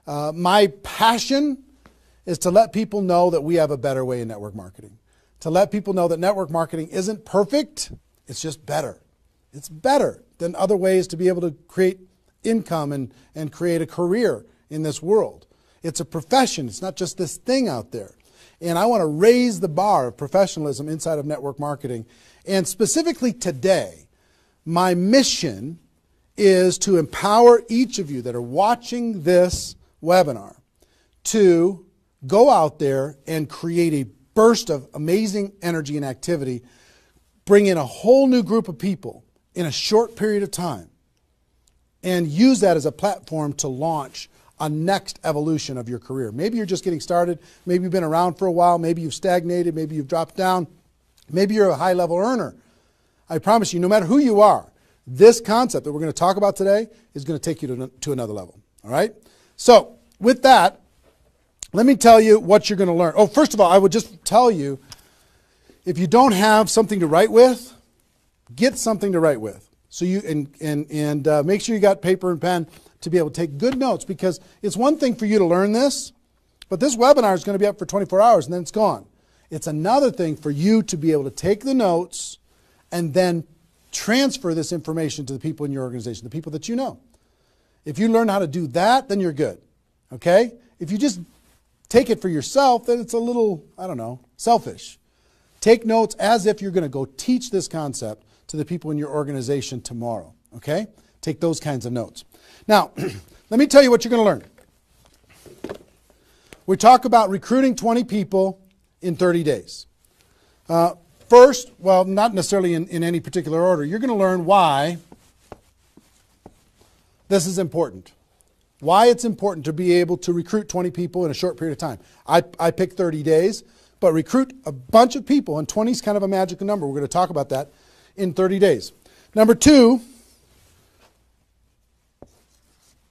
My passion is to let people know that we have a better way in network marketing. To let people know that network marketing isn't perfect, it's just better. It's better than other ways to be able to create income and create a career in this world. It's a profession. It's not just this thing out there. And I want to raise the bar of professionalism inside of network marketing. And specifically today, my mission is to empower each of you that are watching this webinar to go out there and create a burst of amazing energy and activity, bring in a whole new group of people in a short period of time, and use that as a platform to launch a next evolution of your career. Maybe you're just getting started. Maybe you've been around for a while. Maybe you've stagnated. Maybe you've dropped down. Maybe you're a high-level earner. I promise you, no matter who you are, this concept that we're going to talk about today is going to take you to another level. All right? So with that, let me tell you what you're going to learn. Oh, first of all, I would just tell you, if you don't have something to write with, get something to write with. So you and make sure you got paper and pen to be able to take good notes, because it's one thing for you to learn this, but this webinar is going to be up for 24 hours and then it's gone. It's another thing for you to be able to take the notes and then transfer this information to the people in your organization, the people that you know. If you learn how to do that, then you're good. Okay? If you just take it for yourself, then it's a little, I don't know, selfish. Take notes as if you're going to go teach this concept to the people in your organization tomorrow. Okay? Take those kinds of notes. Now, let me tell you what you're going to learn. We talk about recruiting 20 people in 30 days. First, well, not necessarily in any particular order, you're going to learn why this is important. Why it's important to be able to recruit 20 people in a short period of time. I picked 30 days, but recruit a bunch of people, and 20 is kind of a magical number. We're going to talk about that in 30 days. Number two,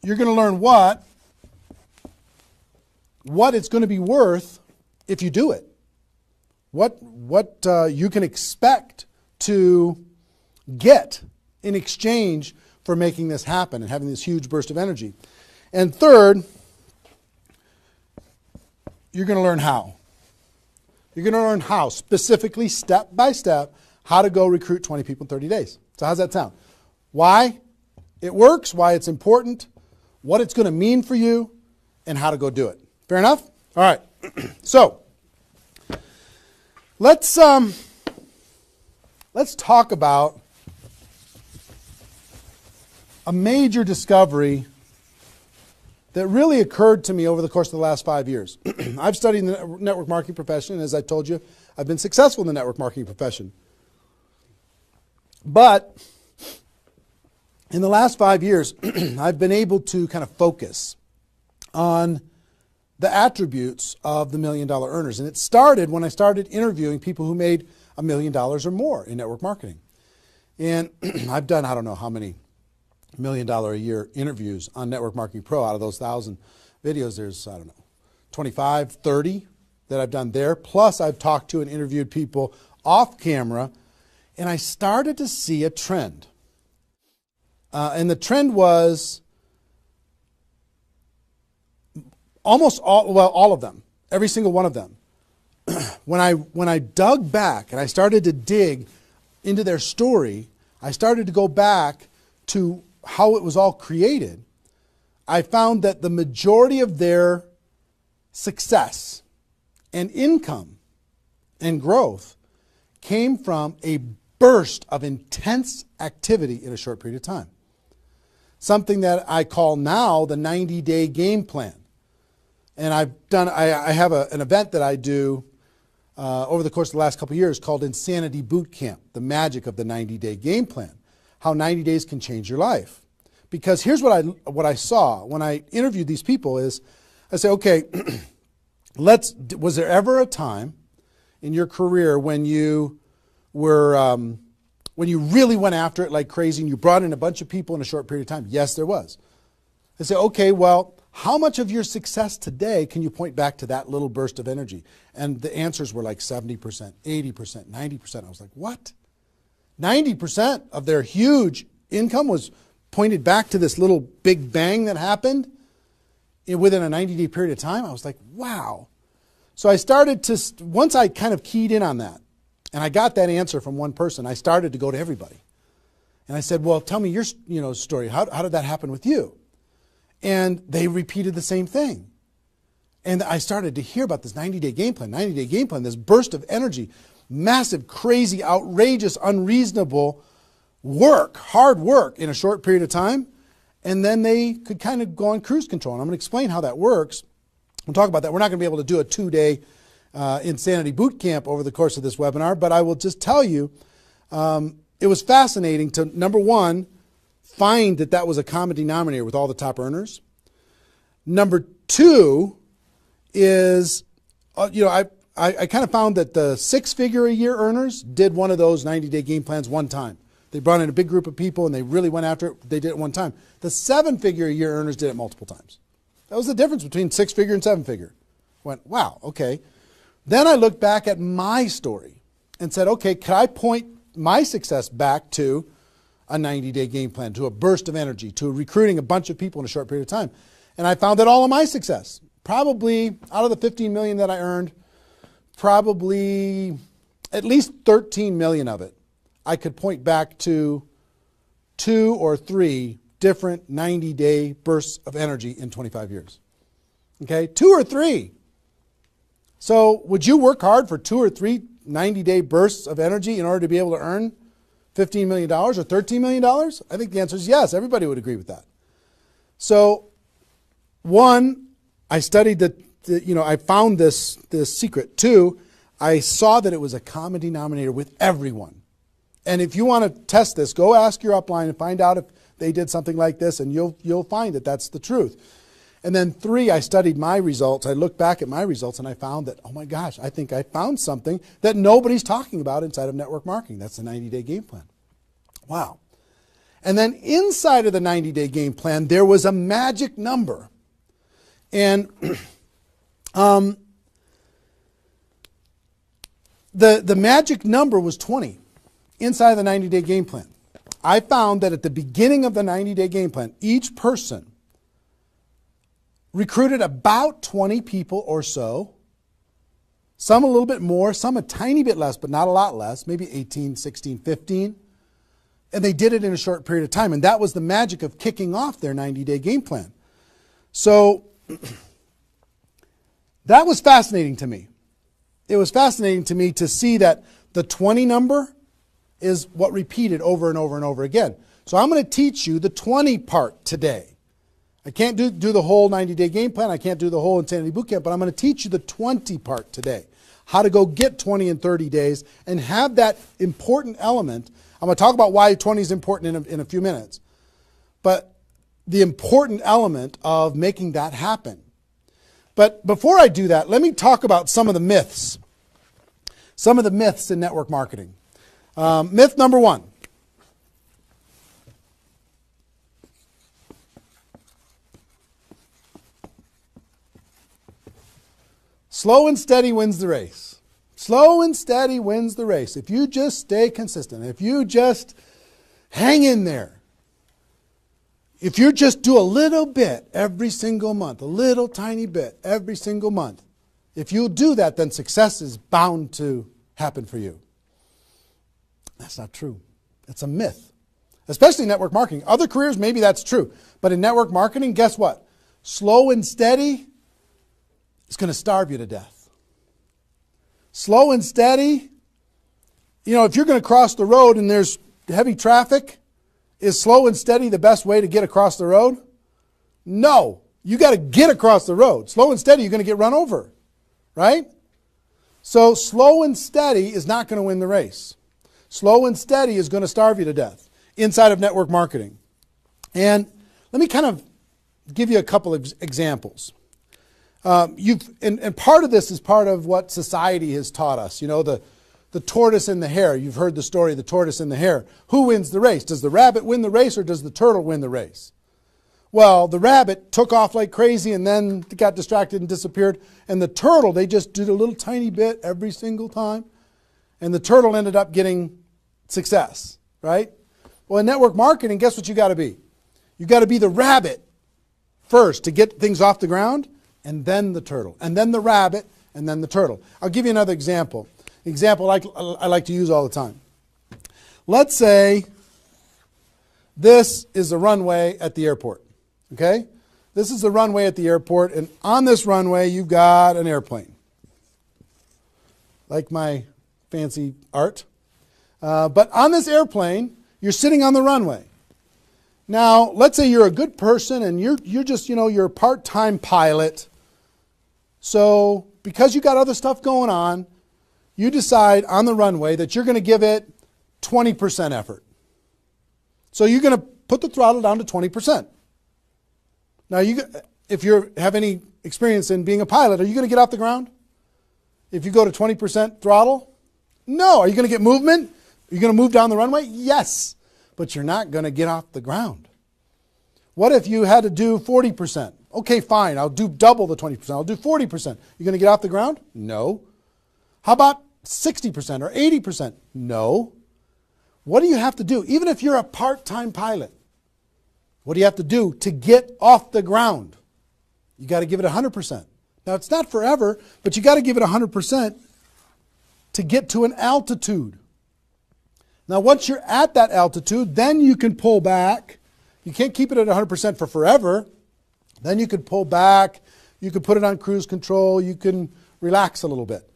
you're going to learn what it's going to be worth if you do it. What you can expect to get in exchange for making this happen and having this huge burst of energy. And third, you're going to learn how. You're going to learn how, specifically, step by step, how to go recruit 20 people in 30 days. So how's that sound? Why it works, why it's important, what it's going to mean for you, and how to go do it. Fair enough? All right. So let's talk about a major discovery that really occurred to me over the course of the last 5 years. I've studied the network marketing profession, and as I told you, I've been successful in the network marketing profession. But in the last 5 years, I've been able to kind of focus on the attributes of the $1 million earners. And it started when I started interviewing people who made $1 million or more in network marketing. And I've done, I don't know how many $1 million a year interviews on Network Marketing Pro. Out of those 1,000 videos, there's, I don't know, 25, 30 that I've done there. Plus, I've talked to and interviewed people off camera, and I started to see a trend. And the trend was almost all of them, every single one of them. When I dug back and I started to dig into their story, I started to go back to how it was all created. I found that the majority of their success and income and growth came from a burst of intense activity in a short period of time. Something that I call now the 90-day game plan. And I have an event that I do over the course of the last couple of years called Insanity Boot Camp, the magic of the 90-day game plan, how 90 days can change your life. Because here's what I saw when I interviewed these people is, I say, okay, was there ever a time in your career when you were, when you really went after it like crazy and you brought in a bunch of people in a short period of time? Yes, there was. I say, okay, well, how much of your success today can you point back to that little burst of energy? And the answers were like 70%, 80%, 90%. I was like, what? 90% of their huge income was pointed back to this little big bang that happened within a 90-day period of time. I was like, wow. So I started to, once I kind of keyed in on that, and I got that answer from one person, I started to go to everybody. And I said, well, tell me your story. How did that happen with you? And they repeated the same thing. And I started to hear about this 90-day game plan, this burst of energy, massive, crazy, outrageous, unreasonable work, hard work in a short period of time. And then they could kind of go on cruise control. And I'm going to explain how that works. We'll talk about that. We're not going to be able to do a 2-day insanity boot camp over the course of this webinar, but I will just tell you, it was fascinating to, number one, find that was a common denominator with all the top earners. Number two is, I kind of found that the 6-figure-a-year earners did one of those 90-day game plans one time. They brought in a big group of people and they really went after it. They did it one time. The 7-figure-a-year earners did it multiple times. That was the difference between 6-figure and 7-figure. Went, wow, okay. Then I looked back at my story and said, okay, can I point my success back to a 90-day game plan, to a burst of energy, to recruiting a bunch of people in a short period of time? And I found that all of my success, probably out of the 15 million that I earned, probably at least 13 million of it, I could point back to 2 or 3 different 90-day bursts of energy in 25 years. Okay, 2 or 3. So would you work hard for 2 or 3 90-day bursts of energy in order to be able to earn $15 million or $13 million? I think the answer is yes. Everybody would agree with that. So, one, I studied I found this secret. 2, I saw that it was a common denominator with everyone. And if you want to test this, go ask your upline and find out if they did something like this, and you'll find that that's the truth. And then 3, I studied my results. I looked back at my results and I found that, oh my gosh, I think I found something that nobody's talking about inside of network marketing. That's the 90-day game plan. Wow. And then inside of the 90-day game plan, there was a magic number. And the magic number was 20 inside of the 90-day game plan. I found that at the beginning of the 90-day game plan, each person recruited about 20 people or so, some a little bit more, some a tiny bit less, but not a lot less, maybe 18, 16, 15. And they did it in a short period of time. And that was the magic of kicking off their 90-day game plan. So that was fascinating to me. It was fascinating to me to see that the 20 number is what repeated over and over and over again. So I'm going to teach you the 20 part today. I can't do the whole 90-day game plan. I can't do the whole Insanity Bootcamp, but I'm going to teach you the 20 part today. How to go get 20 in 30 days and have that important element. I'm going to talk about why 20 is important in a few minutes. But the important element of making that happen. But before I do that, let me talk about some of the myths. Some of the myths in network marketing. Myth number 1. Slow and steady wins the race. Slow and steady wins the race. If you just stay consistent, if you just hang in there, if you just do a little bit every single month, a little tiny bit every single month, if you do that, then success is bound to happen for you. That's not true. It's a myth, especially in network marketing. Other careers, maybe that's true. But in network marketing, guess what? Slow and steady is going to starve you to death. Slow and steady, if you're going to cross the road and there's heavy traffic, is slow and steady the best way to get across the road? No. You got to get across the road. Slow and steady, you're going to get run over, right? So slow and steady is not going to win the race. Slow and steady is going to starve you to death inside of network marketing. And let me kind of give you a couple of examples. And part of this is part of what society has taught us. The tortoise and the hare. You've heard the story of the tortoise and the hare. Who wins the race? Does the rabbit win the race or does the turtle win the race? Well, the rabbit took off like crazy and then got distracted and disappeared. And the turtle, they just did a little tiny bit every single time. And the turtle ended up getting success, right? Well, in network marketing, guess what you got to be? You got to be the rabbit first to get things off the ground, and then the turtle, and then the rabbit, and then the turtle. I'll give you another example. Example I like to use all the time. Let's say this is the runway at the airport. Okay? This is the runway at the airport, and on this runway you've got an airplane. Like my fancy art. But on this airplane, you're sitting on the runway. Now, let's say you're a good person and you're just, you're a part-time pilot. So, because you got other stuff going on, you decide on the runway that you're going to give it 20% effort. So you're going to put the throttle down to 20%. Now, if you have any experience in being a pilot, are you going to get off the ground? If you go to 20% throttle? No. Are you going to get movement? Are you going to move down the runway? Yes. But you're not going to get off the ground. What if you had to do 40%? Okay, fine. I'll do double the 20%. I'll do 40%. You going to get off the ground? No. How about 60% or 80%? No. What do you have to do? Even if you're a part-time pilot, what do you have to do to get off the ground? You got to give it 100%. Now, it's not forever, but you got to give it 100% to get to an altitude. Now, once you're at that altitude, then you can pull back. You can't keep it at 100% for forever. Then you could pull back. You could put it on cruise control. You can relax a little bit.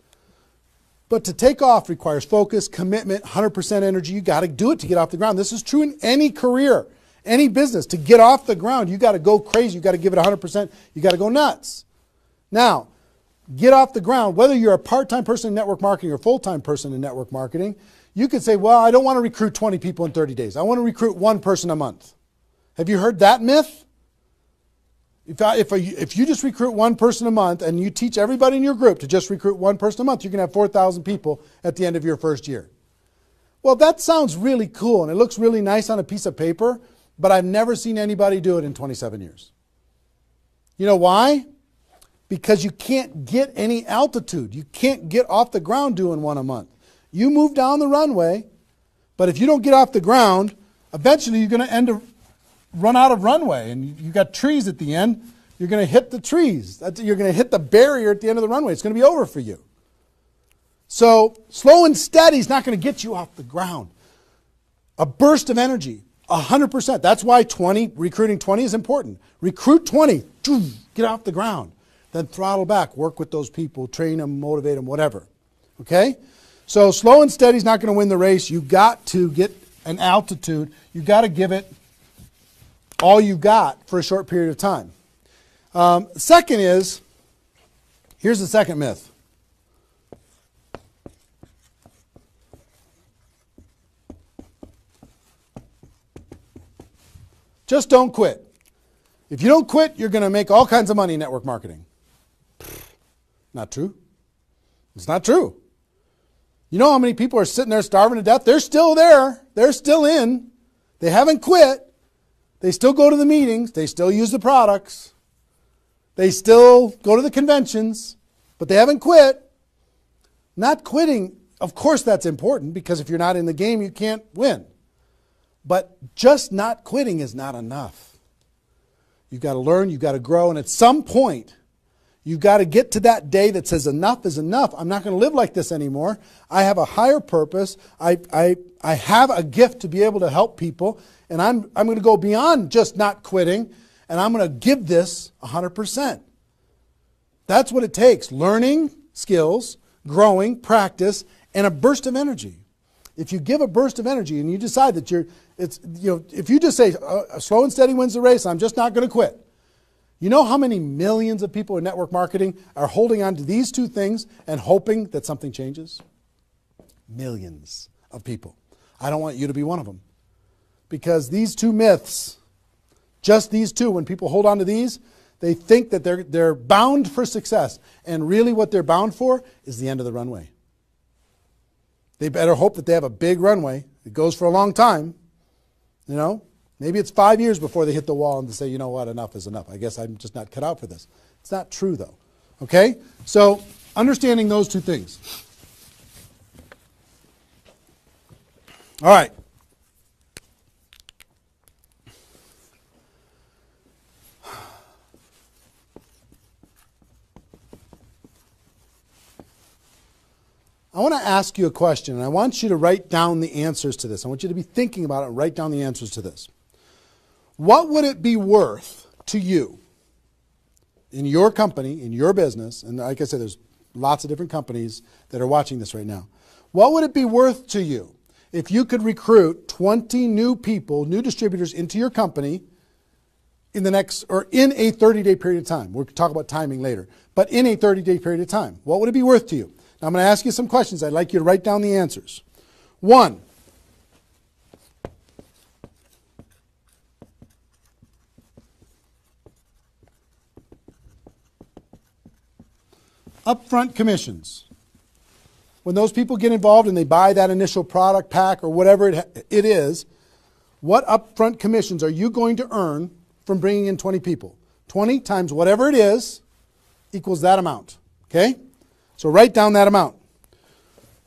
But to take off requires focus, commitment, 100% energy. You got to do it to get off the ground. This is true in any career, any business. To get off the ground, you got to go crazy. You got to give it 100%. You got to go nuts. Now, get off the ground. Whether you're a part-time person in network marketing or a full-time person in network marketing, you could say, well, I don't want to recruit 20 people in 30 days. I want to recruit one person a month. Have you heard that myth? If you just recruit one person a month and you teach everybody in your group to just recruit one person a month, you're going to have 4,000 people at the end of your first year. Well, that sounds really cool and it looks really nice on a piece of paper, but I've never seen anybody do it in 27 years. You know why? Because you can't get any altitude. You can't get off the ground doing one a month. You move down the runway, but if you don't get off the ground, eventually you're going to run out of runway, and you've got trees at the end. You're going to hit the trees. You're going to hit the barrier at the end of the runway. It's going to be over for you. So slow and steady is not going to get you off the ground. A burst of energy, 100%. That's why recruiting 20 is important. Recruit 20, get off the ground. Then throttle back, work with those people, train them, motivate them, whatever. Okay? So slow and steady is not going to win the race. You've got to get an altitude. You've got to give it all you got for a short period of time. Second is, here's the second myth. Just don't quit. If you don't quit, you're going to make all kinds of money in network marketing. Not true. It's not true. You know how many people are sitting there starving to death? They're still there. They're still in. They haven't quit. They still go to the meetings. They still use the products. They still go to the conventions, but they haven't quit. Not quitting, of course that's important, because if you're not in the game, you can't win. But just not quitting is not enough. You've got to learn, you've got to grow, and at some point, you've got to get to that day that says enough is enough. I'm not going to live like this anymore. I have a higher purpose. I have a gift to be able to help people, and I'm going to go beyond just not quitting, and I'm going to give this 100%. That's what it takes. Learning skills, growing, practice, and a burst of energy. If you give a burst of energy and you decide that if you just say slow and steady wins the race, I'm just not going to quit. You know how many millions of people in network marketing are holding on to these two things and hoping that something changes? Millions of people. I don't want you to be one of them. Because these two myths, just these two, when people hold on to these, they think that they're bound for success. And really what they're bound for is the end of the runway. They better hope that they have a big runway. It goes for a long time. You know, maybe it's 5 years before they hit the wall and they say, you know what, enough is enough. I guess I'm just not cut out for this. It's not true though. Okay? So understanding those two things. All right. I want to ask you a question, and I want you to write down the answers to this. I want you to be thinking about it and write down the answers to this. What would it be worth to you in your company, in your business, and like I said, there's lots of different companies that are watching this right now. What would it be worth to you if you could recruit 20 new people, new distributors into your company in the next, or in a 30-day period of time? We'll talk about timing later, but in a 30-day period of time. What would it be worth to you? Now I'm going to ask you some questions. I'd like you to write down the answers. 1, upfront commissions. When those people get involved and they buy that initial product pack or whatever it is, what upfront commissions are you going to earn from bringing in 20 people? 20 times whatever it is equals that amount. Okay? So write down that amount.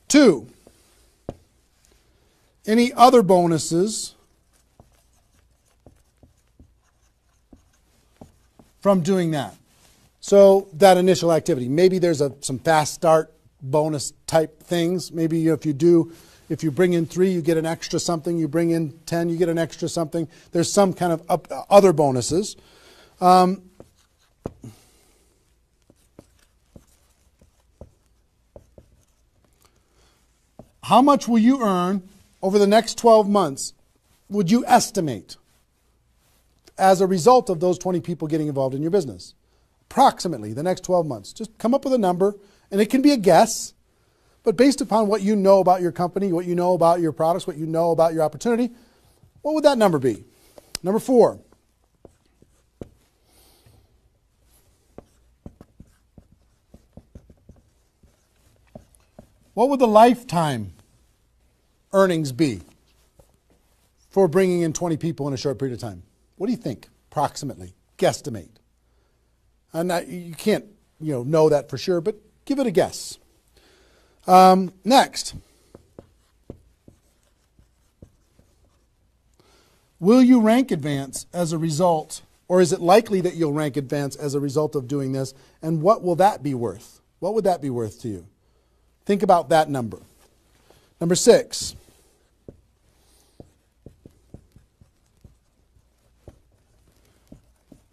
2, any other bonuses from doing that? So that initial activity. Maybe there's some fast start bonus type things. Maybe if you bring in 3, you get an extra something. You bring in 10, you get an extra something. There's some kind of other bonuses. How much will you earn over the next 12 months, would you estimate, as a result of those 20 people getting involved in your business? Approximately the next 12 months. Just come up with a number, and it can be a guess, but based upon what you know about your company, what you know about your products, what you know about your opportunity, what would that number be? Number 4. What would the lifetime earnings be for bringing in 20 people in a short period of time? What do you think, approximately? Guesstimate. And you can't, know that for sure, but give it a guess. Next. Will you rank advance as a result, or is it likely that you'll rank advance as a result of doing this? And what will that be worth? What would that be worth to you? Think about that number. Number 6.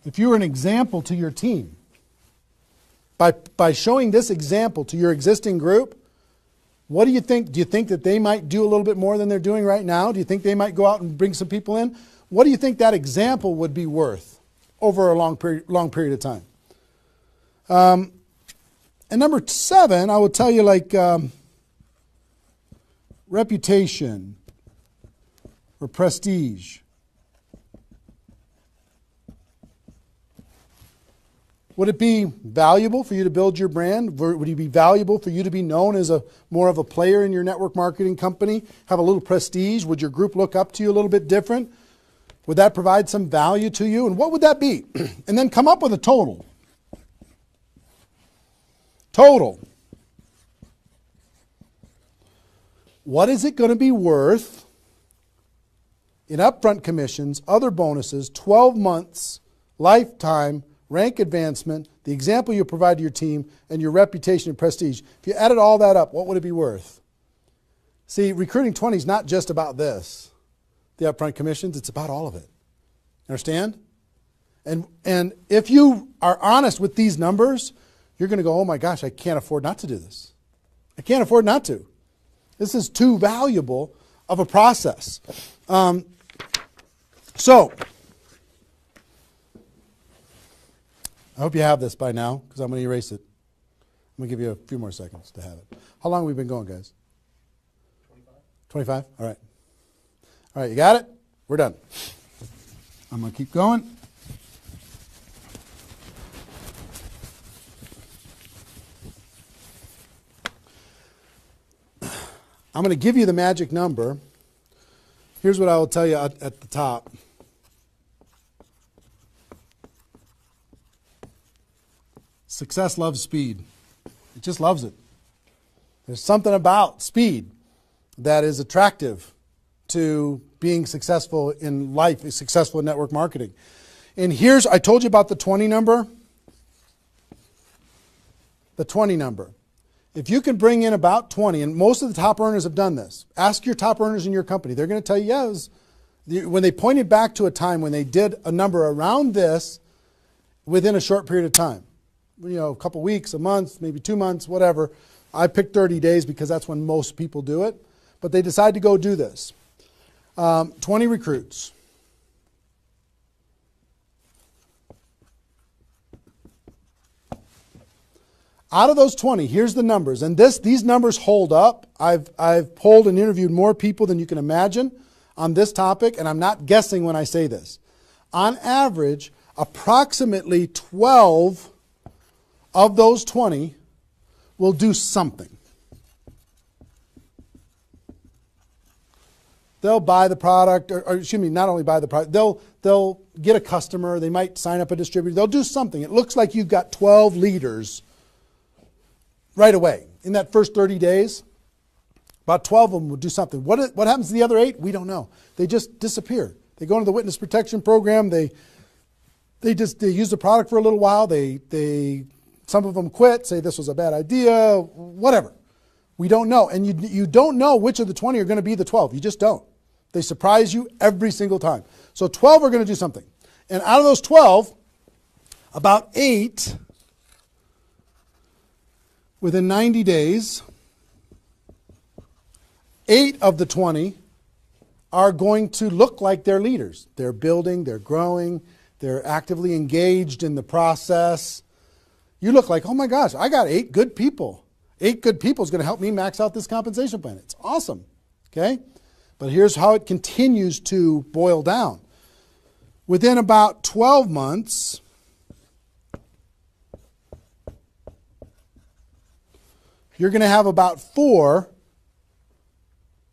If you were an example to your team, by showing this example to your existing group, what do you think? Do you think that they might do a little bit more than they're doing right now? Do you think they might go out and bring some people in? What do you think that example would be worth over a long period of time? And number 7, I will tell you, like reputation or prestige. Would it be valuable for you to build your brand? Would it be valuable for you to be known as more of a player in your network marketing company? Have a little prestige? Would your group look up to you a little bit different? Would that provide some value to you? And what would that be? And then come up with a total. Total. What is it going to be worth in upfront commissions, other bonuses, 12 months, lifetime, rank advancement, the example you provide to your team, and your reputation and prestige? If you added all that up, what would it be worth? See, recruiting 20 is not just about this, the upfront commissions. It's about all of it. Understand? And if you are honest with these numbers, you're going to go, oh my gosh, I can't afford not to do this. I can't afford not to. This is too valuable of a process. So, I hope you have this by now, because I'm going to erase it. I'm going to give you a few more seconds to have it. How long have we been going, guys? 25? All right. All right, you got it? We're done. I'm going to keep going. I'm going to give you the magic number. Here's what I will tell you at the top. Success loves speed. It just loves it. There's something about speed that is attractive to being successful in life, successful in network marketing. And I told you about the 20 number. The 20 number. If you can bring in about 20, and most of the top earners have done this, ask your top earners in your company. They're going to tell you, yes, when they pointed back to a time when they did a number around this within a short period of time, a couple weeks, a month, maybe 2 months, whatever. I picked 30 days because that's when most people do it. But they decide to go do this. 20 recruits. Out of those 20, here's the numbers. And these numbers hold up. I've polled and interviewed more people than you can imagine on this topic, and I'm not guessing when I say this. On average, approximately 12 of those 20 will do something. They'll buy the product, or excuse me, not only buy the product, they'll get a customer, they might sign up a distributor, they'll do something. It looks like you've got 12 leaders right away. In that first 30 days, about 12 of them will do something. What happens to the other 8? We don't know. They just disappear. They go into the witness protection program, they use the product for a little while, some of them quit, say this was a bad idea, whatever. We don't know. And you don't know which of the 20 are going to be the 12. You just don't. They surprise you every single time. So 12 are going to do something. And out of those 12, about 8, within 90 days, 8 of the 20 are going to look like they're leaders. They're building, they're growing, they're actively engaged in the process. You look like, oh my gosh, I got 8 good people. 8 good people is going to help me max out this compensation plan. It's awesome. Okay? But here's how it continues to boil down. Within about 12 months, you're going to have about 4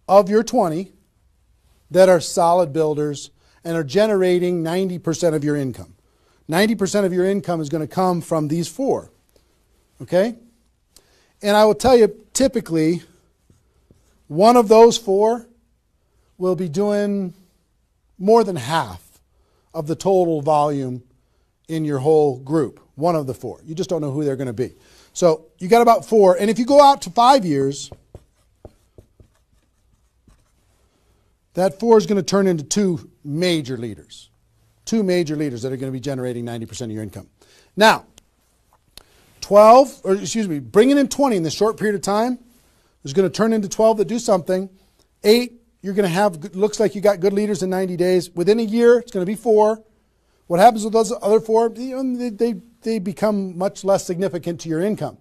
of your 20 that are solid builders and are generating 90% of your income. 90% of your income is going to come from these 4. Okay? And I will tell you, typically, one of those 4 will be doing more than half of the total volume in your whole group. One of the 4. You just don't know who they're going to be. So you got about 4. And if you go out to 5 years, that 4 is going to turn into 2 major leaders. 2 major leaders that are going to be generating 90% of your income. Now, bringing in 20 in this short period of time is going to turn into 12 that do something. 8, you're going to have, looks like you got good leaders in 90 days. Within a year, it's going to be 4. What happens with those other 4? They become much less significant to your income.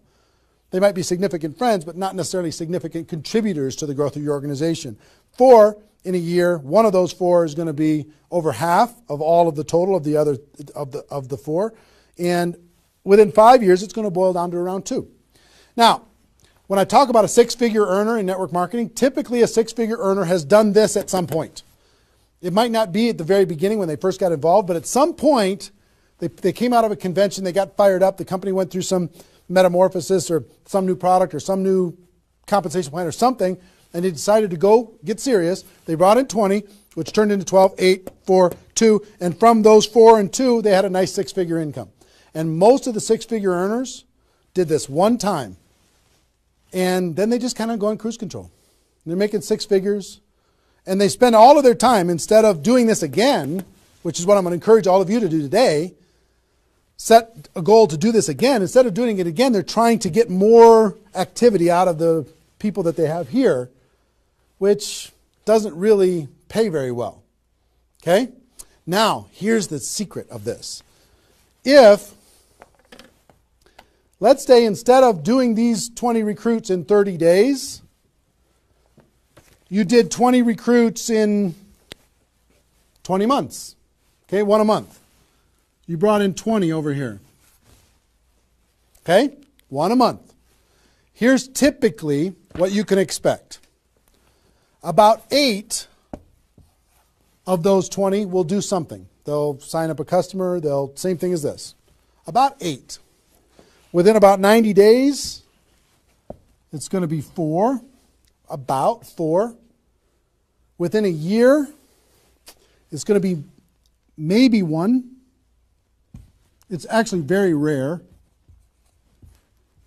They might be significant friends, but not necessarily significant contributors to the growth of your organization. 4, in a year, one of those 4 is going to be over half of all of the total of the other of the 4. And within 5 years, it's going to boil down to around 2. Now, when I talk about a 6-figure earner in network marketing, typically a 6-figure earner has done this at some point. It might not be at the very beginning when they first got involved, but at some point, they came out of a convention, they got fired up, the company went through some metamorphosis or some new product or some new compensation plan or something, and they decided to go get serious. They brought in 20, which turned into 12, 8, 4, 2, and from those 4 and 2, they had a nice 6-figure income. And most of the 6-figure earners did this one time, and then they just kind of go in cruise control. And they're making 6 figures, and they spend all of their time, instead of doing this again, which is what I'm going to encourage all of you to do today, set a goal to do this again. Instead of doing it again, they're trying to get more activity out of the people that they have here, which doesn't really pay very well. Okay? Now, here's the secret of this. If, let's say instead of doing these 20 recruits in 30 days, you did 20 recruits in 20 months. Okay, 1 a month. You brought in 20 over here. Okay, 1 a month. Here's typically what you can expect. About 8 of those 20 will do something. They'll sign up a customer. Same thing as this. About 8. Within about 90 days, it's going to be 4. About 4. Within a year, it's going to be maybe 1. It's actually very rare.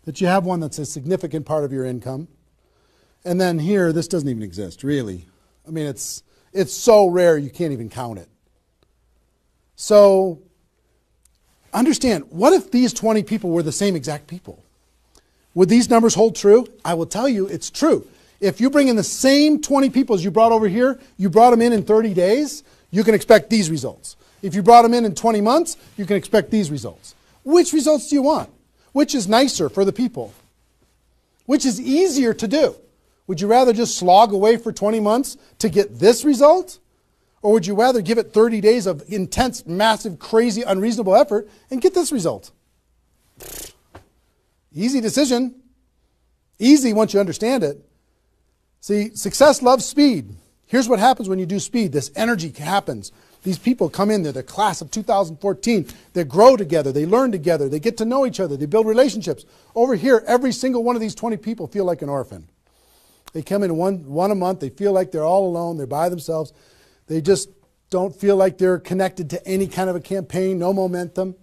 that you have one that's a significant part of your income. And then here, this doesn't even exist, really. I mean, it's so rare you can't even count it. So understand, what if these 20 people were the same exact people? Would these numbers hold true? I will tell you it's true. If you bring in the same 20 people as you brought over here, you brought them in 30 days, you can expect these results. If you brought them in 20 months, you can expect these results. Which results do you want? Which is nicer for the people? Which is easier to do? Would you rather just slog away for 20 months to get this result? Or would you rather give it 30 days of intense, massive, crazy, unreasonable effort and get this result? Easy decision. Easy once you understand it. See, success loves speed. Here's what happens when you do speed. This energy happens. These people come in, they're the class of 2014. They grow together, they learn together, they get to know each other, they build relationships. Over here, every single one of these 20 people feel like an orphan. They come in one a month, they feel like they're all alone, they're by themselves. They just don't feel like they're connected to any kind of a campaign, no momentum.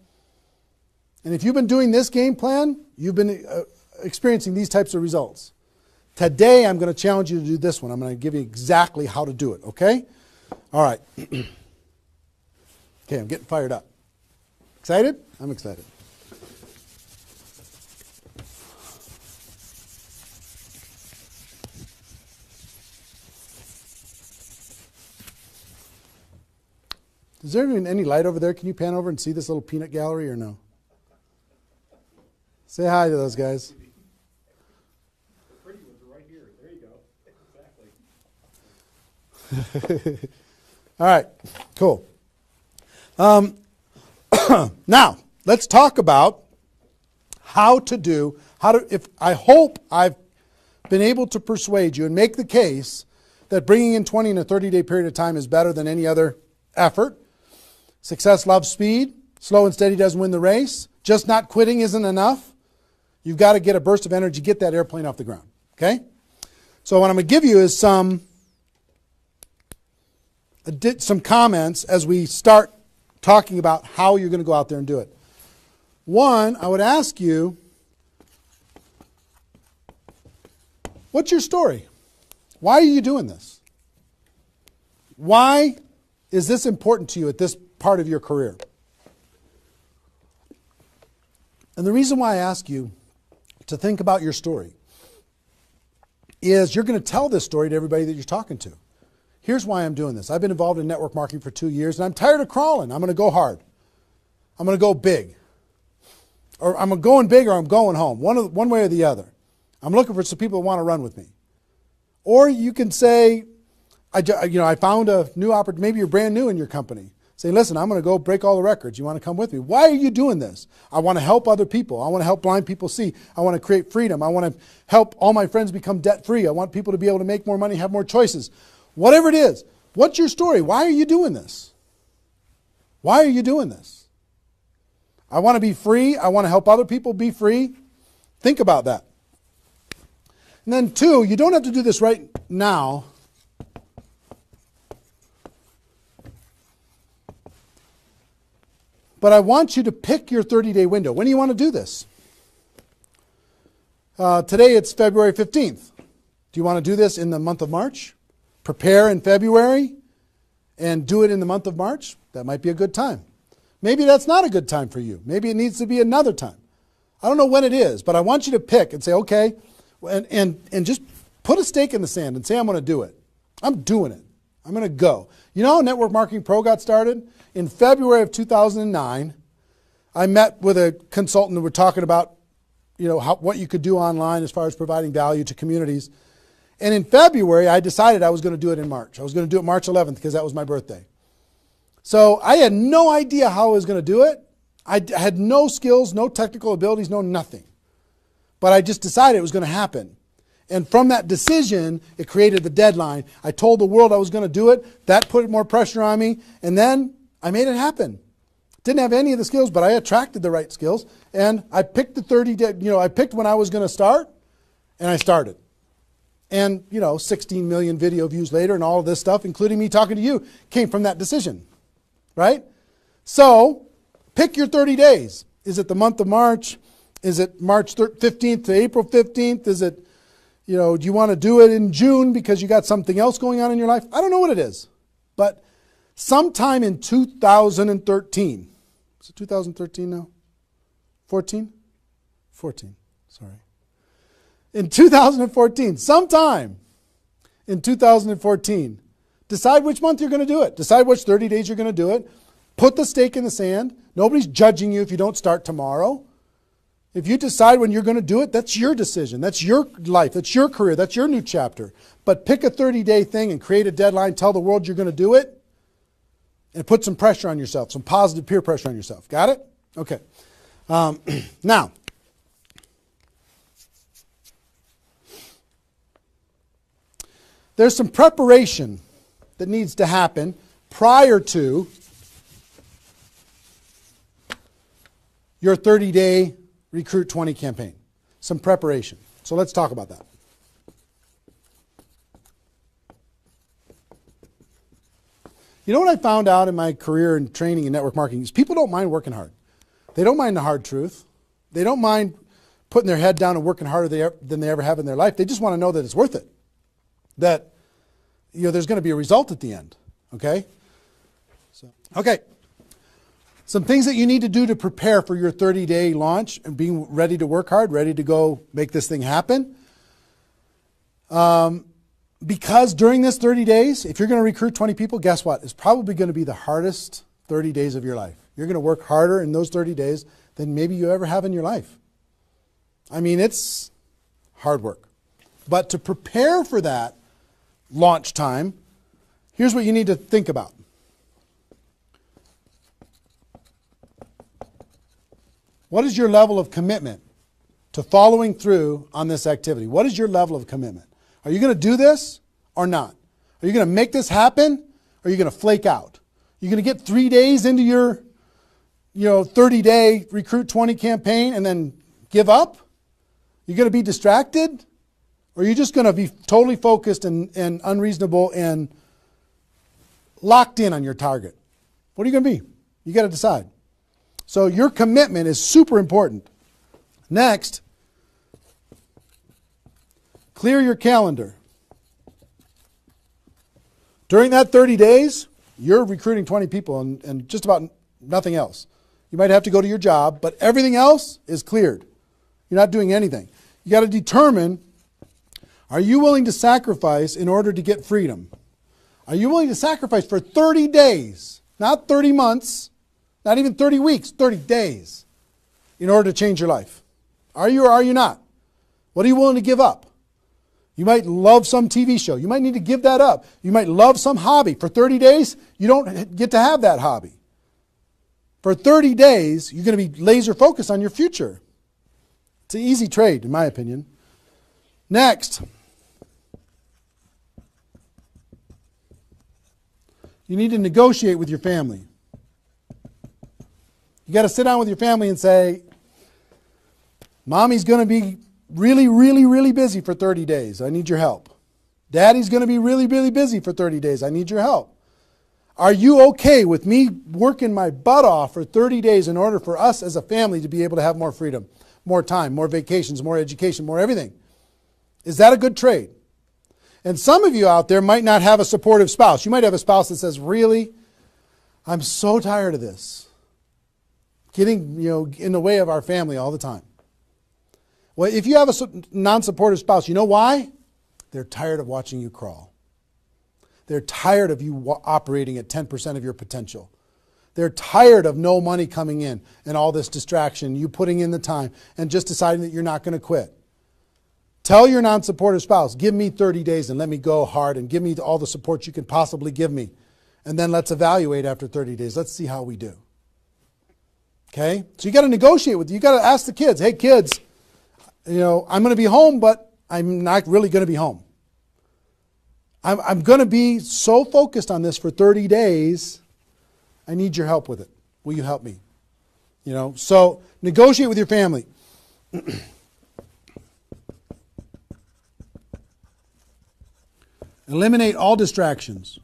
And if you've been doing this game plan, you've been experiencing these types of results. Today, I'm going to challenge you to do this one. I'm going to give you exactly how to do it, okay? All right. Okay, I'm getting fired up. Excited? I'm excited. Is there even any light over there? Can you pan over and see this little peanut gallery or no? Say hi to those guys. The pretty ones are right here. There you go. Exactly. All right, cool. Now, let's talk about I hope I've been able to persuade you and make the case that bringing in 20 in a 30-day period of time is better than any other effort. Success loves speed. Slow and steady doesn't win the race. Just not quitting isn't enough. You've got to get a burst of energy, get that airplane off the ground. Okay? So what I'm going to give you is some comments as we start talking about how you're going to go out there and do it. One, I would ask you, what's your story? Why are you doing this? Why is this important to you at this part of your career? And the reason why I ask you to think about your story is you're going to tell this story to everybody that you're talking to. Here's why I'm doing this. I've been involved in network marketing for 2 years, and I'm tired of crawling. I'm going to go hard. I'm going to go big. Or I'm going big or I'm going home. One way or the other. I'm looking for some people that want to run with me. Or you can say, I found a new opportunity. Maybe you're brand new in your company. Say, listen, I'm going to go break all the records. You want to come with me? Why are you doing this? I want to help other people. I want to help blind people see. I want to create freedom. I want to help all my friends become debt-free. I want people to be able to make more money, have more choices. Whatever it is, what's your story? Why are you doing this? Why are you doing this? I want to be free. I want to help other people be free. Think about that. And then two, you don't have to do this right now. But I want you to pick your 30-day window. When do you want to do this? Today it's February 15th. Do you want to do this in the month of March? Prepare in February and do it in the month of March? That might be a good time. Maybe that's not a good time for you. Maybe it needs to be another time. I don't know when it is, but I want you to pick and say, okay, and just put a stake in the sand and say, I'm going to do it. I'm doing it. I'm going to go. You know how Network Marketing Pro got started? In February of 2009, I met with a consultant and we're talking about, what you could do online as far as providing value to communities. And in February, I decided I was going to do it in March. I was going to do it March 11th because that was my birthday. So I had no idea how I was going to do it. I had no skills, no technical abilities, no nothing. But I just decided it was going to happen. And from that decision, it created the deadline. I told the world I was going to do it. That put more pressure on me. And then I made it happen. Didn't have any of the skills, but I attracted the right skills. And I picked the 30 day, I picked when I was going to start, and I started. And, 16 million video views later and all of this stuff, including me talking to you, came from that decision. Right? So, pick your 30 days. Is it the month of March? Is it March 15th to April 15th? Is it, do you want to do it in June because you got something else going on in your life? I don't know what it is. But sometime in 2013, is it 2013 now? 14? 14, sorry. In 2014, sometime in 2014, decide which month you're going to do it. Decide which 30 days you're going to do it. Put the stake in the sand. Nobody's judging you if you don't start tomorrow. If you decide when you're going to do it, that's your decision. That's your life. That's your career. That's your new chapter. But pick a 30-day thing and create a deadline. Tell the world you're going to do it. And put some pressure on yourself, some positive peer pressure on yourself. Got it? Okay. Now, there's some preparation that needs to happen prior to your 30-day Recruit 20 campaign. Some preparation. So let's talk about that. You know what I found out in my career in training and network marketing is people don't mind working hard. They don't mind the hard truth. They don't mind putting their head down and working harder than they ever have in their life. They just want to know that it's worth it. That there's going to be a result at the end. Okay? Okay. Some things that you need to do to prepare for your 30-day launch and being ready to work hard, ready to go make this thing happen. Because during this 30 days, if you're going to recruit 20 people, guess what? It's probably going to be the hardest 30 days of your life. You're going to work harder in those 30 days than maybe you ever have in your life. I mean, it's hard work. But to prepare for that launch time, here's what you need to think about. What is your level of commitment to following through on this activity? What is your level of commitment? Are you going to do this or not? Are you going to make this happen or are you going to flake out? You're going to get 3 days into your 30-day Recruit 20 campaign and then give up? You're going to be distracted? Or are you just going to be totally focused and unreasonable and locked in on your target? What are you going to be? You got to decide. So your commitment is super important. Next, clear your calendar. During that 30 days, you're recruiting 20 people and just about nothing else. You might have to go to your job, but everything else is cleared. You're not doing anything. You got to determine, are you willing to sacrifice in order to get freedom? Are you willing to sacrifice for 30 days, not 30 months, not even 30 weeks, 30 days, in order to change your life? Are you or are you not? What are you willing to give up? You might love some TV show. You might need to give that up. You might love some hobby. For 30 days, you don't get to have that hobby. For 30 days, you're going to be laser focused on your future. It's an easy trade, in my opinion. Next, you need to negotiate with your family. You got to sit down with your family and say, Mommy's going to be really, really, really busy for 30 days. I need your help. Daddy's going to be really, really busy for 30 days. I need your help. Are you okay with me working my butt off for 30 days in order for us as a family to be able to have more freedom, more time, more vacations, more education, more everything? Is that a good trade? And some of you out there might not have a supportive spouse. You might have a spouse that says, really, I'm so tired of this. Getting in the way of our family all the time. Well, if you have a non-supportive spouse, you know why? They're tired of watching you crawl. They're tired of you operating at 10% of your potential. They're tired of no money coming in and all this distraction, you putting in the time and just deciding that you're not going to quit. Tell your non-supportive spouse, give me 30 days and let me go hard and give me all the support you can possibly give me. And then let's evaluate after 30 days. Let's see how we do. Okay? So you got to negotiate with, you got to ask the kids, hey kids, I'm going to be home, but I'm not really going to be home. I'm going to be so focused on this for 30 days. I need your help with it. Will you help me? So negotiate with your family. Eliminate all distractions.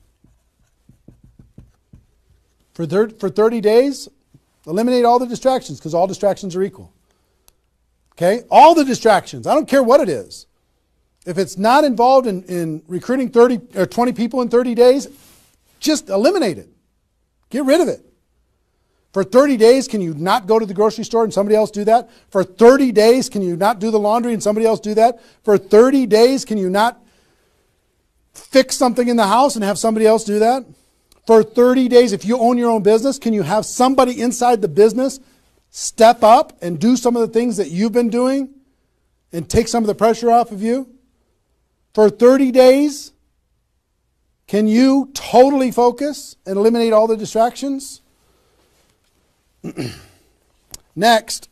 For 30 days, eliminate all the distractions because all distractions are equal. Okay? All the distractions. I don't care what it is. If it's not involved in recruiting 30 or 20 people in 30 days, just eliminate it. Get rid of it. For 30 days, can you not go to the grocery store and somebody else do that? For 30 days, can you not do the laundry and somebody else do that? For 30 days, can you not fix something in the house and have somebody else do that? For 30 days, if you own your own business, can you have somebody inside the business step up and do some of the things that you've been doing and take some of the pressure off of you? For 30 days, can you totally focus and eliminate all the distractions? Next,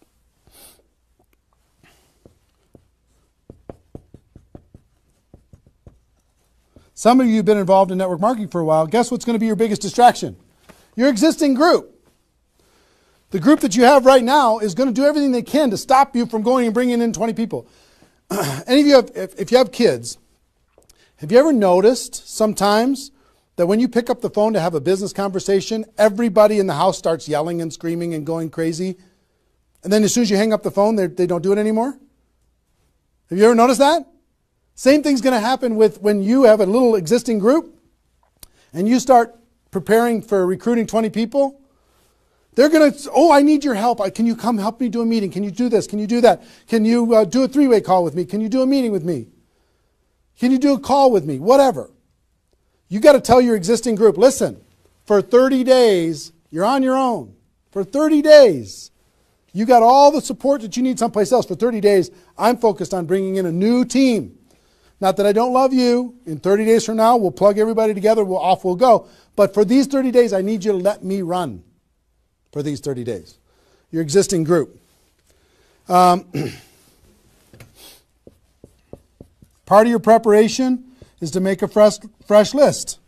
some of you have been involved in network marketing for a while. Guess what's going to be your biggest distraction? Your existing group. The group that you have right now is going to do everything they can to stop you from going and bringing in 20 people. Any of you have, if you have kids, have you ever noticed sometimes that when you pick up the phone to have a business conversation, everybody in the house starts yelling and screaming and going crazy? And then as soon as you hang up the phone, they don't do it anymore? Have you ever noticed that? Same thing's going to happen with when you have a little existing group and you start preparing for recruiting 20 people. They're going to, oh, I need your help. Can you come help me do a meeting? Can you do this? Can you do that? Can you do a three-way call with me? Can you do a meeting with me? Can you do a call with me? Whatever. You got to tell your existing group, listen, for 30 days, you're on your own. For 30 days, you got all the support that you need someplace else. For 30 days, I'm focused on bringing in a new team. Not that I don't love you. In 30 days from now, we'll plug everybody together. Off we'll go. But for these 30 days, I need you to let me run for these 30 days. Your existing group. Part of your preparation is to make a fresh list.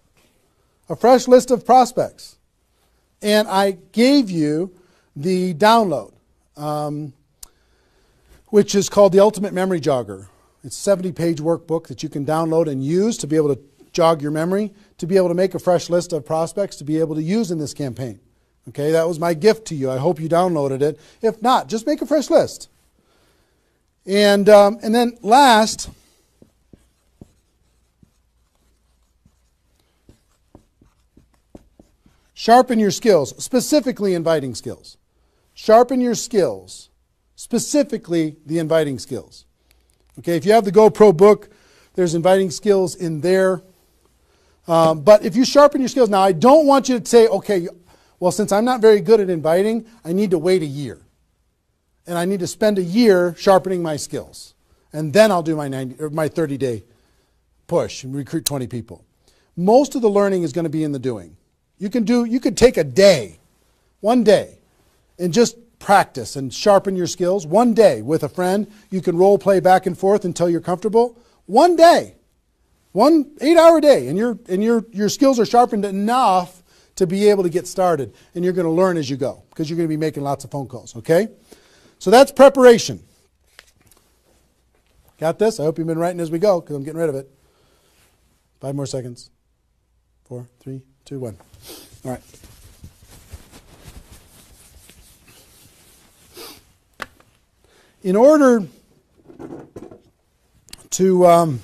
A fresh list of prospects. And I gave you the download, which is called the Ultimate Memory Jogger. It's a 70-page workbook that you can download and use to be able to jog your memory, to be able to make a fresh list of prospects to be able to use in this campaign. Okay, that was my gift to you. I hope you downloaded it. If not, just make a fresh list. And then last, sharpen your skills, specifically inviting skills. Sharpen your skills, specifically the inviting skills. Okay, if you have the GoPro book, there's inviting skills in there. But if you sharpen your skills, now I don't want you to say, okay, well, since I'm not very good at inviting, I need to wait a year. And I need to spend a year sharpening my skills. And then I'll do my 30-day push and recruit 20 people. Most of the learning is going to be in the doing. You could take a day, one day, and just practice and sharpen your skills. One day with a friend, you can role play back and forth until you're comfortable. One day, 1 8-hour day, and your skills are sharpened enough to be able to get started. And you're going to learn as you go because you're going to be making lots of phone calls, okay? So that's preparation. Got this? I hope you've been writing as we go because I'm getting rid of it. 5 more seconds. 4, 3, 2, 1. All right. In order to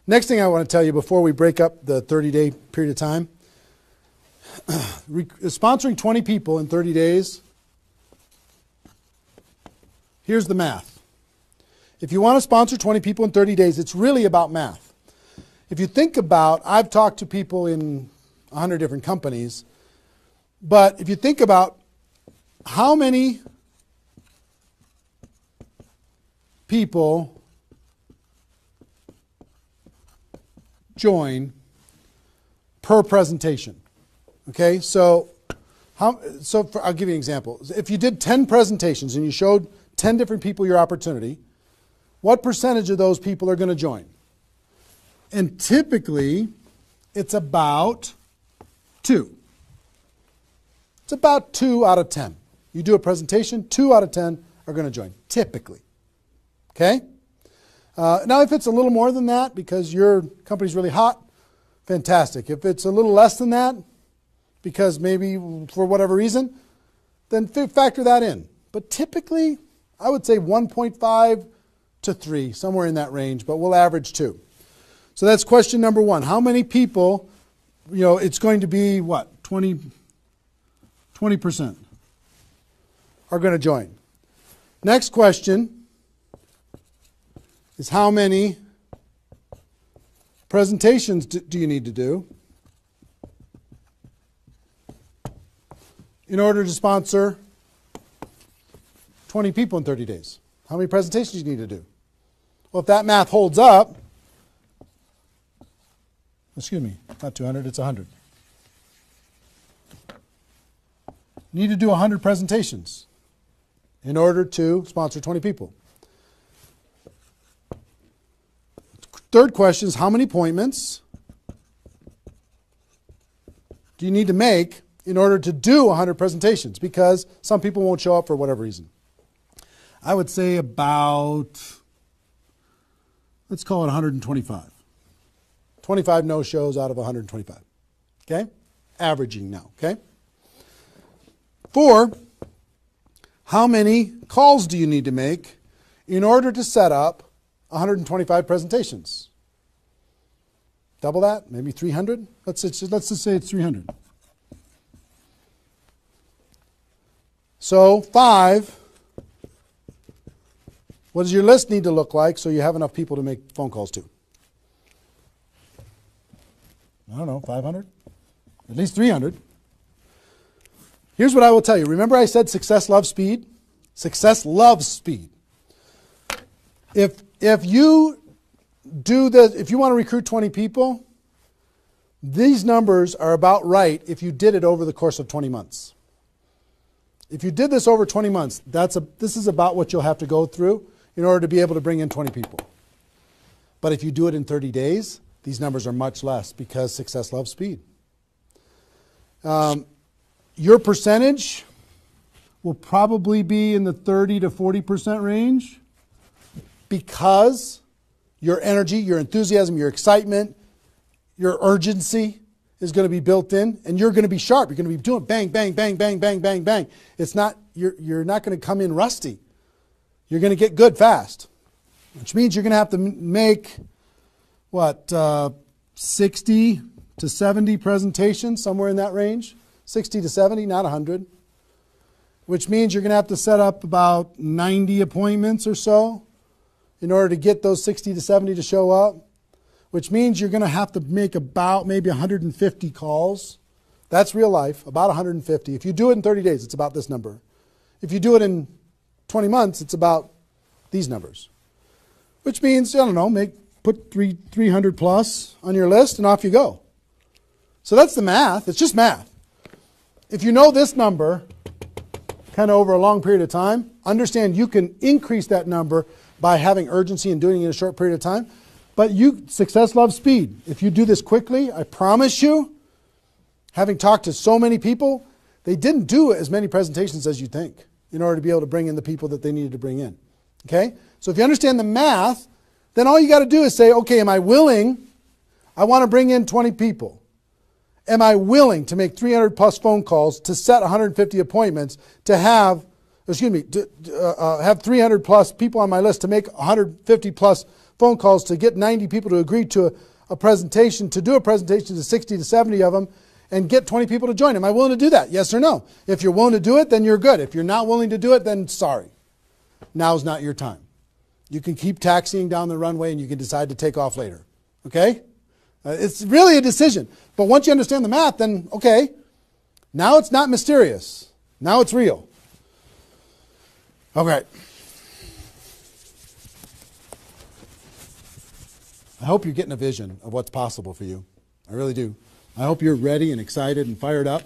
next thing I want to tell you before we break up the 30-day period of time, sponsoring 20 people in 30 days, here's the math. If you want to sponsor 20 people in 30 days, it's really about math. If you think about, I've talked to people in 100 different companies, but if you think about how many people join per presentation. Okay, so I'll give you an example. If you did 10 presentations and you showed 10 different people your opportunity, what percentage of those people are going to join? And typically, it's about 2. It's about 2 out of 10. You do a presentation, 2 out of 10 are going to join, typically. Okay? Now, if it's a little more than that because your company's really hot, fantastic. If it's a little less than that, because maybe for whatever reason, then factor that in. But typically, I would say 1.5 to 3, somewhere in that range, but we'll average 2. So that's question number 1. How many people, it's going to be what? 20% are going to join. Next question is how many presentations do you need to do in order to sponsor 20 people in 30 days? How many presentations do you need to do? Well, if that math holds up, excuse me, not 200, it's 100. You need to do 100 presentations in order to sponsor 20 people. Third question is how many appointments do you need to make in order to do 100 presentations? Because some people won't show up for whatever reason. I would say about, let's call it 125. 25 no-shows out of 125. Okay? Averaging now. Okay? 4, how many calls do you need to make in order to set up 125 presentations? Double that? Maybe 300? Let's just say it's 300. So 5, what does your list need to look like so you have enough people to make phone calls to? I don't know, 500? At least 300. Here's what I will tell you. Remember I said success loves speed? Success loves speed. If you do this, if you want to recruit 20 people, these numbers are about right if you did it over the course of 20 months. If you did this over 20 months, this is about what you'll have to go through in order to be able to bring in 20 people. But if you do it in 30 days, these numbers are much less because success loves speed. Your percentage will probably be in the 30 to 40% range because your energy, your enthusiasm, your excitement, your urgency is going to be built in, and you're going to be sharp. You're going to be doing bang, bang, bang, bang, bang, bang, bang. It's not, you're not going to come in rusty. You're going to get good fast, which means you're going to have to make, 60 to 70 presentations, somewhere in that range. 60 to 70, not 100. Which means you're going to have to set up about 90 appointments or so in order to get those 60 to 70 to show up. Which means you're going to have to make about maybe 150 calls. That's real life, about 150. If you do it in 30 days, it's about this number. If you do it in 20 months, it's about these numbers. Which means, I don't know, put 300 plus on your list and off you go. So that's the math. It's just math. If you know this number kind of over a long period of time, understand you can increase that number by having urgency and doing it in a short period of time. But success loves speed. If you do this quickly, I promise you, having talked to so many people, they didn't do as many presentations as you think in order to be able to bring in the people that they needed to bring in. Okay? So if you understand the math, then all you got to do is say, okay, am I willing? I want to bring in 20 people. Am I willing to make 300 plus phone calls to set 150 appointments to have 300 plus people on my list to make 150 plus phone calls to get 90 people to agree to a presentation, to do a presentation to 60 to 70 of them and get 20 people to join. Am I willing to do that? Yes or no? If you're willing to do it, then you're good. If you're not willing to do it, then sorry. Now's not your time. You can keep taxiing down the runway and you can decide to take off later. Okay? It's really a decision. But once you understand the math, then okay, now it's not mysterious. Now it's real. Okay. I hope you're getting a vision of what's possible for you. I really do. I hope you're ready and excited and fired up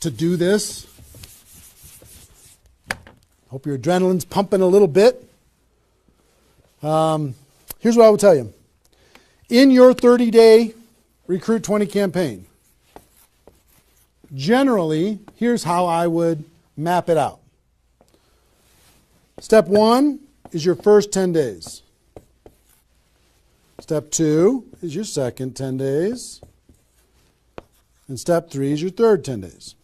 to do this. Hope your adrenaline's pumping a little bit. Here's what I will tell you. In your 30-day Recruit 20 campaign, generally, here's how I would map it out. Step 1 is your first 10 days. Step 2 is your second 10 days. And step 3 is your third 10 days.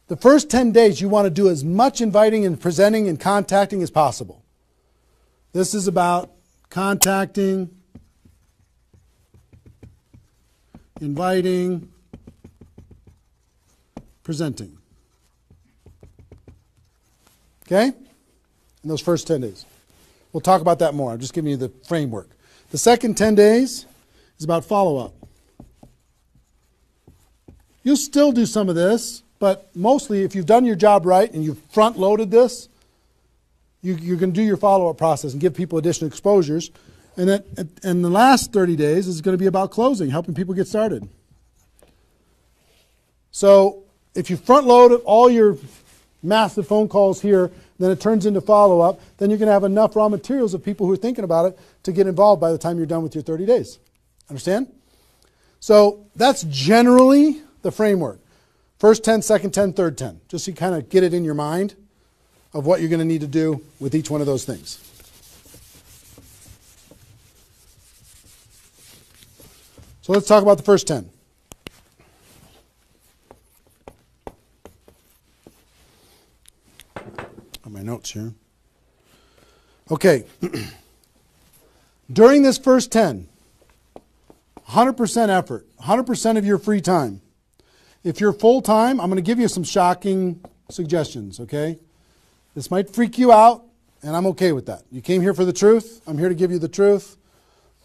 The first 10 days, you want to do as much inviting and presenting and contacting as possible. This is about contacting, inviting, presenting. Okay? In those first 10 days. We'll talk about that more. I'm just giving you the framework. The second 10 days is about follow-up. You'll still do some of this, but mostly if you've done your job right and you've front-loaded this, you're going to do your follow-up process and give people additional exposures. And the last 30 days is going to be about closing, helping people get started. So if you front-load all your massive phone calls here, then it turns into follow-up, then you're going to have enough raw materials of people who are thinking about it to get involved by the time you're done with your 30 days. Understand? So that's generally the framework. First 10, second 10, third 10. Just so you kind of get it in your mind of what you're going to need to do with each one of those things. So let's talk about the first 10. On my notes here. Okay. During this first 10, 100% effort, 100% of your free time. If you're full-time, I'm going to give you some shocking suggestions, okay? This might freak you out, and I'm okay with that. You came here for the truth. I'm here to give you the truth.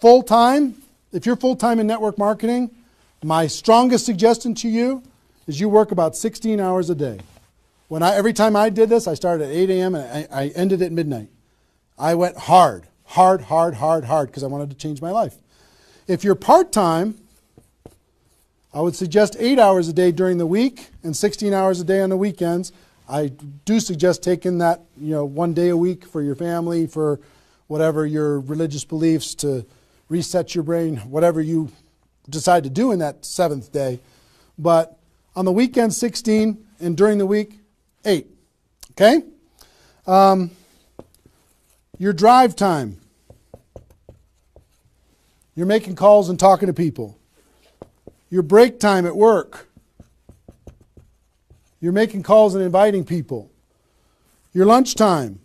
Full-time, if you're full-time in network marketing, my strongest suggestion to you is you work about 16 hours a day. Every time I did this, I started at 8 a.m. and I ended at midnight. I went hard, because I wanted to change my life. If you're part-time, I would suggest 8 hours a day during the week and 16 hours a day on the weekends. I do suggest taking that, 1 day a week for your family, for whatever your religious beliefs, to reset your brain, whatever you decide to do in that 7th day. But on the weekend, 16, and during the week, 8. Okay? Your drive time. You're making calls and talking to people. Your break time at work. You're making calls and inviting people. Your lunch time.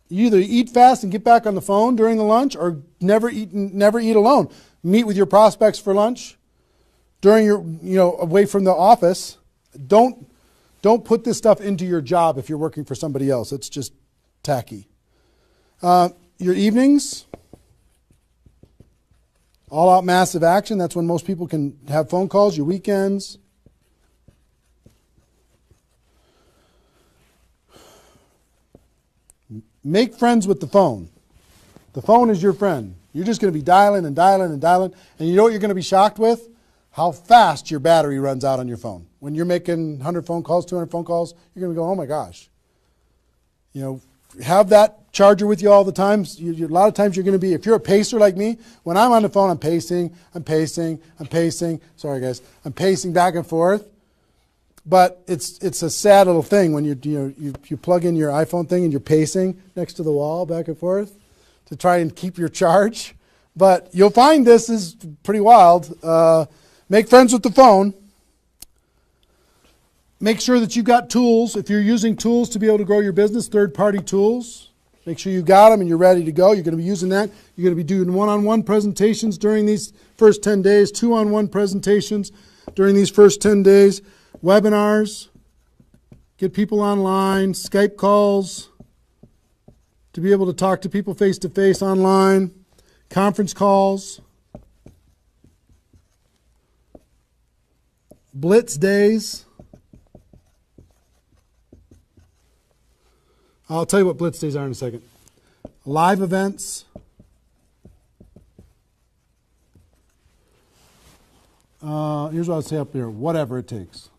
You either eat fast and get back on the phone during the lunch, or never eat alone. Meet with your prospects for lunch during your, away from the office. Don't put this stuff into your job if you're working for somebody else. It's just tacky. Your evenings. All out massive action. That's when most people can have phone calls. Your weekends. Make friends with the phone. The phone is your friend. You're just going to be dialing and dialing and dialing. And you know what you're going to be shocked with? How fast your battery runs out on your phone. When you're making 100 phone calls, 200 phone calls, you're going to go, oh my gosh. Have that charger with you all the time. A lot of times you're going to be, if you're a pacer like me, when I'm on the phone, I'm pacing. Sorry guys. I'm pacing back and forth. But it's a sad little thing when you plug in your iPhone thing and you're pacing next to the wall back and forth to try and keep your charge. But you'll find this is pretty wild. Make friends with the phone. Make sure that you've got tools. If you're using tools to be able to grow your business, third-party tools, make sure you've got them and you're ready to go. You're going to be using that. You're going to be doing one-on-one presentations during these first 10 days, two-on-one presentations during these first 10 days, webinars, get people online, Skype calls, to be able to talk to people face-to-face online, conference calls, blitz days. I'll tell you what blitz days are in a second. Live events. Here's what I'll say up here. Whatever it takes.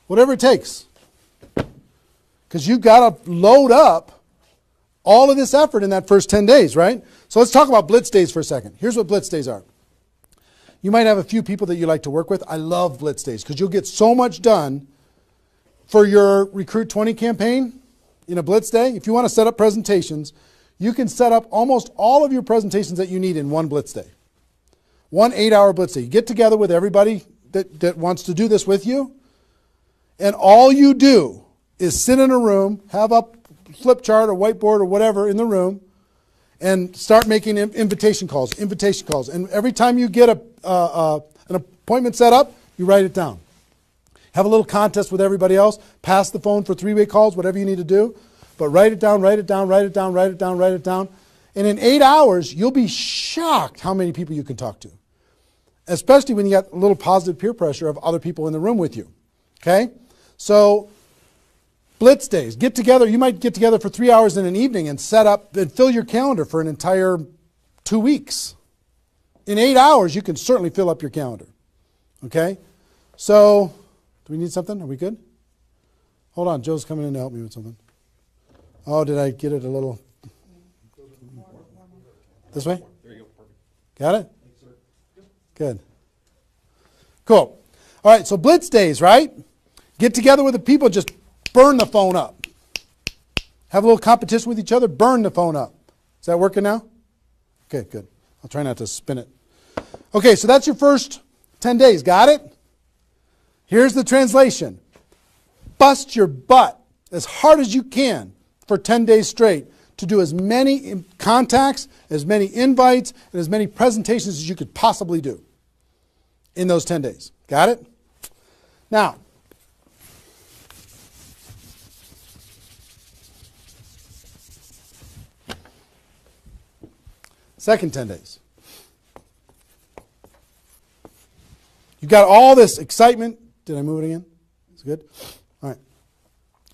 Whatever it takes. Because you've got to load up all of this effort in that first 10 days, right? So let's talk about blitz days for a second. Here's what blitz days are. You might have a few people that you like to work with. I love blitz days because you'll get so much done for your Recruit 20 campaign in a Blitz day, if you want to set up presentations, you can set up almost all of your presentations that you need in one Blitz day. 1 8-hour Blitz day. You get together with everybody that wants to do this with you, and all you do is sit in a room, have a flip chart or whiteboard or whatever in the room, and start making invitation calls. And every time you get an appointment set up, you write it down. Have a little contest with everybody else. Pass the phone for 3-way calls, whatever you need to do. But write it down, write it down, write it down, write it down, write it down. And in 8 hours, you'll be shocked how many people you can talk to. Especially when you got a little positive peer pressure of other people in the room with you. Okay? So, Blitz days. Get together. You might get together for 3 hours in an evening and set up and fill your calendar for an entire 2 weeks. In 8 hours, you can certainly fill up your calendar. Okay? So, do we need something? Are we good? Hold on. Joe's coming in to help me with something. Oh, did I get it a little? This way? There you go. Perfect. Got it? Good. Cool. All right, so Blitz days, right? Get together with the people, just burn the phone up. Have a little competition with each other, burn the phone up. Is that working now? Okay, good. I'll try not to spin it. Okay, so that's your first 10 days. Got it? Here's the translation. Bust your butt as hard as you can for 10 days straight to do as many contacts, as many invites, and as many presentations as you could possibly do in those 10 days. Got it? Now, second 10 days. You've got all this excitement. Did I move it again? Is it good? All right.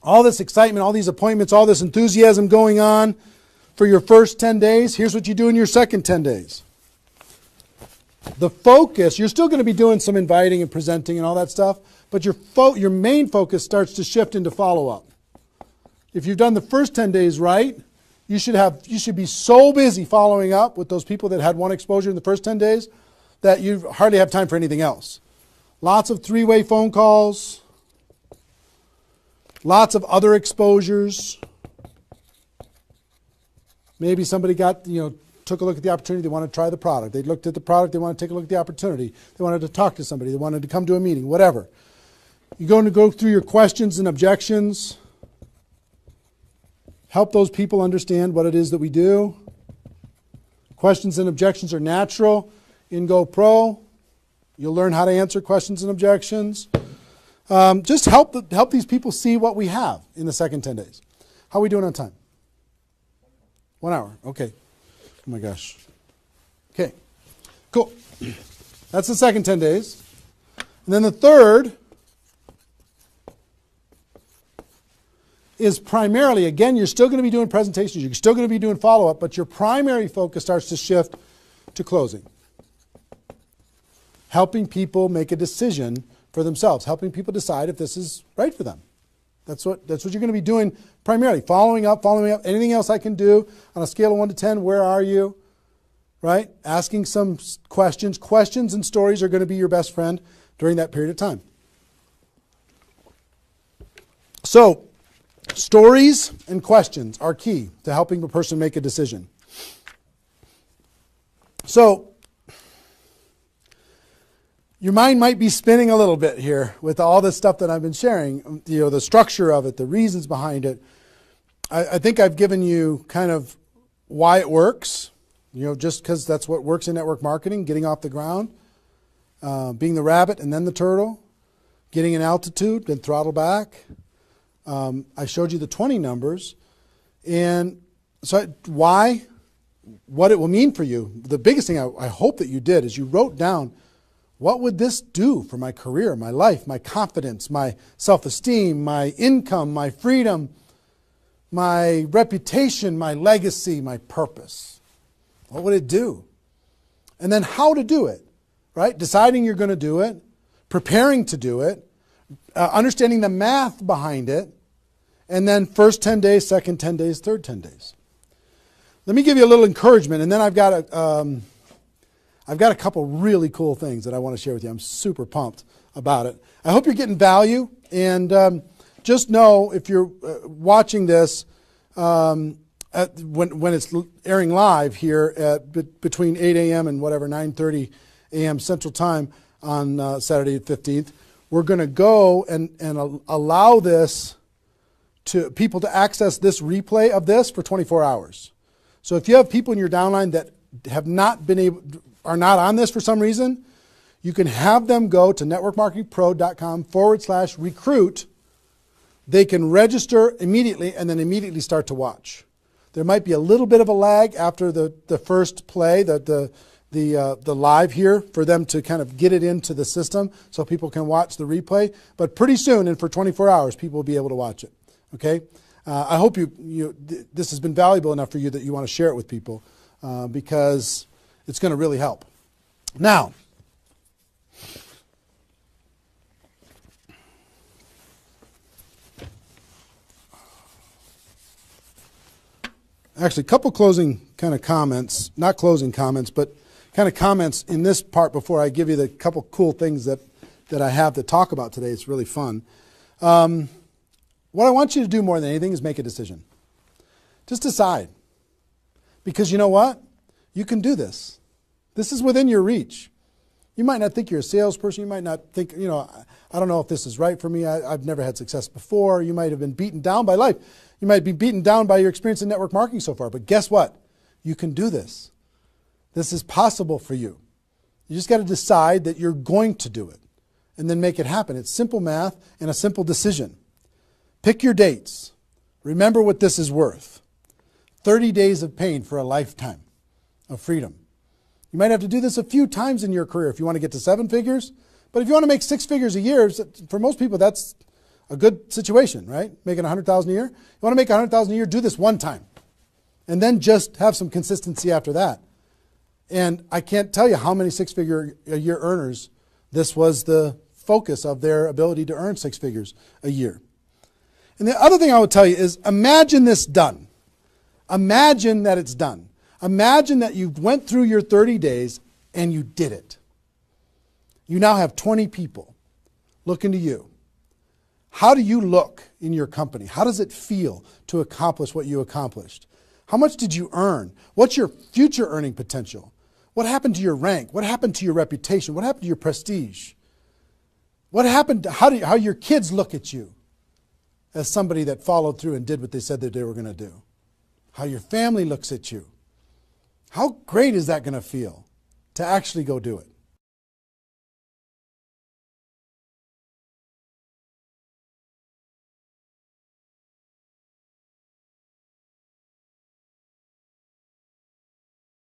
All this excitement, all these appointments, all this enthusiasm going on for your first 10 days. Here's what you do in your second 10 days. The focus, you're still going to be doing some inviting and presenting and all that stuff, but your main focus starts to shift into follow-up. If you've done the first 10 days right, you should be so busy following up with those people that had one exposure in the first 10 days that you hardly have time for anything else. Lots of 3-way phone calls, lots of other exposures. Maybe somebody took a look at the opportunity, they want to try the product. They looked at the product, they want to take a look at the opportunity. They wanted to talk to somebody, they wanted to come to a meeting, whatever. You're going to go through your questions and objections. Help those people understand what it is that we do. Questions and objections are natural in GoPro. You'll learn how to answer questions and objections. Just help these people see what we have in the second 10 days. How are we doing on time? 1 hour. Okay. Oh my gosh. Okay. Cool. That's the second 10 days. And then the third is primarily, again, you're still going to be doing presentations, you're still going to be doing follow-up, but your primary focus starts to shift to closing. Helping people make a decision for themselves, helping people decide if this is right for them. That's what you're going to be doing primarily, following up, anything else I can do on a scale of 1 to 10, where are you? Right? Asking some questions. Questions and stories are going to be your best friend during that period of time. So, stories and questions are key to helping the person make a decision. So, your mind might be spinning a little bit here with all this stuff that I've been sharing, the structure of it, the reasons behind it. I think I've given you kind of why it works, just because that's what works in network marketing, getting off the ground, being the rabbit and then the turtle, getting an altitude, then throttle back. I showed you the 20 numbers. And so why, what it will mean for you. The biggest thing I hope that you did is you wrote down, what would this do for my career, my life, my confidence, my self-esteem, my income, my freedom, my reputation, my legacy, my purpose? What would it do? And then how to do it, right? Deciding you're going to do it, preparing to do it, understanding the math behind it, and then first 10 days, second 10 days, third 10 days. Let me give you a little encouragement, and then I've got a couple really cool things that I want to share with you. I'm super pumped about it. I hope you're getting value, and just know if you're watching this when it's airing live here at between 8 a.m. and whatever 9:30 a.m. Central Time on Saturday the 15th, we're going to go and allow this to people to access this replay of this for 24 hours. So if you have people in your downline that have not been able, are not on this for some reason, you can have them go to networkmarketingpro.com/recruit. They can register immediately and then immediately start to watch. There might be a little bit of a lag after the first play, the live here, for them to kind of get it into the system so people can watch the replay. But pretty soon, and for 24 hours, people will be able to watch it. Okay? I hope this has been valuable enough for you that you want to share it with people because it's going to really help. Now, actually, a couple closing kind of comments, not closing comments, but kind of comments in this part before I give you the couple cool things that I have to talk about today. It's really fun. What I want you to do more than anything is make a decision. Just decide. Because you know what? You can do this. This is within your reach. You might not think you're a salesperson. You might not think, I don't know if this is right for me. I've never had success before. You might have been beaten down by life. You might be beaten down by your experience in network marketing so far. But guess what? You can do this. This is possible for you. You just got to decide that you're going to do it and then make it happen. It's simple math and a simple decision. Pick your dates. Remember what this is worth. 30 days of pain for a lifetime of freedom. You might have to do this a few times in your career if you want to get to 7 figures. But if you want to make 6 figures a year, for most people, that's a good situation, right? Making $100,000 a year. You want to make $100,000 a year, do this one time. And then just have some consistency after that. And I can't tell you how many 6-figure a year earners this was the focus of their ability to earn 6 figures a year. And the other thing I would tell you is imagine this done. Imagine that it's done. Imagine that you went through your 30 days and you did it. You now have 20 people looking to you. How do you look in your company? How does it feel to accomplish what you accomplished? How much did you earn? What's your future earning potential? What happened to your rank? What happened to your reputation? What happened to your prestige? What happened to how your kids look at you as somebody that followed through and did what they said that they were going to do? How your family looks at you? How great is that going to feel to actually go do it?